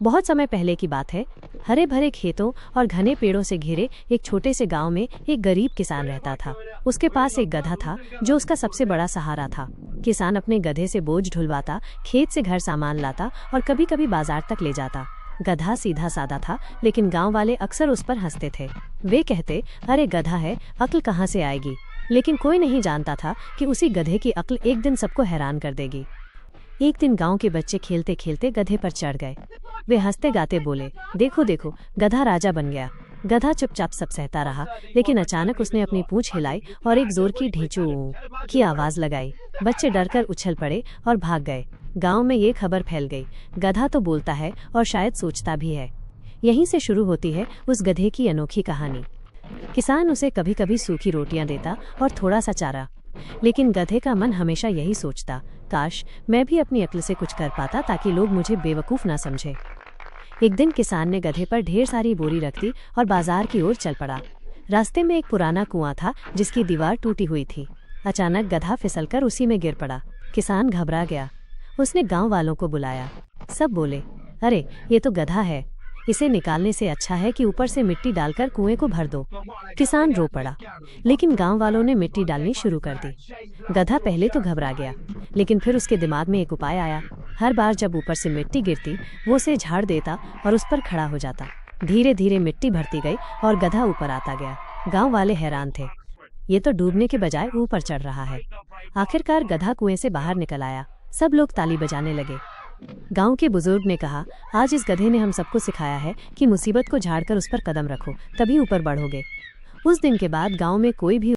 बहुत समय पहले की बात है। हरे भरे खेतों और घने पेड़ों से घिरे एक छोटे से गांव में एक गरीब किसान रहता था। उसके पास एक गधा था जो उसका सबसे बड़ा सहारा था। किसान अपने गधे से बोझ ढुलवाता, खेत से घर सामान लाता और कभी कभी बाजार तक ले जाता। गधा सीधा सादा था, लेकिन गांव वाले अक्सर उस पर हंसते थे। वे कहते, अरे गधा है, अक्ल कहाँ से आएगी। लेकिन कोई नहीं जानता था कि उसी गधे की अक्ल एक दिन सबको हैरान कर देगी। एक दिन गांव के बच्चे खेलते खेलते गधे पर चढ़ गए। वे हंसते गाते बोले, देखो देखो, गधा राजा बन गया। गधा चुपचाप सब सहता रहा, लेकिन अचानक उसने अपनी पूंछ हिलाई और एक जोर की ढींचू की आवाज लगाई। बच्चे डरकर उछल पड़े और भाग गए। गांव में ये खबर फैल गई, गधा तो बोलता है और शायद सोचता भी है। यहीं से शुरू होती है उस गधे की अनोखी कहानी। किसान उसे कभी कभी सूखी रोटियां देता और थोड़ा सा चारा, लेकिन गधे का मन हमेशा यही सोचता, काश मैं भी अपनी अक्ल से कुछ कर पाता ताकि लोग मुझे बेवकूफ़ ना समझे। एक दिन किसान ने गधे पर ढेर सारी बोरी रख दी और बाजार की ओर चल पड़ा। रास्ते में एक पुराना कुआं था जिसकी दीवार टूटी हुई थी। अचानक गधा फिसलकर उसी में गिर पड़ा। किसान घबरा गया। उसने गांव वालों को बुलाया। सब बोले, अरे ये तो गधा है, इसे निकालने से अच्छा है कि ऊपर से मिट्टी डालकर कुएं को भर दो। किसान रो पड़ा, लेकिन गांव वालों ने मिट्टी डालनी शुरू कर दी। गधा पहले तो घबरा गया, लेकिन फिर उसके दिमाग में एक उपाय आया। हर बार जब ऊपर से मिट्टी गिरती, वो उसे झाड़ देता और उस पर खड़ा हो जाता। धीरे धीरे मिट्टी भरती गई और गधा ऊपर आता गया। गांव वाले हैरान थे, ये तो डूबने के बजाय ऊपर चढ़ रहा है। आखिरकार गधा कुएं से बाहर निकल आया। सब लोग ताली बजाने लगे। गांव के बुजुर्ग ने कहा, आज इस गधे ने हम सबको सिखाया है कि मुसीबत को झाड़कर उस पर कदम रखो, तभी ऊपर बढ़ोगे। उस दिन के बाद गांव में कोई भी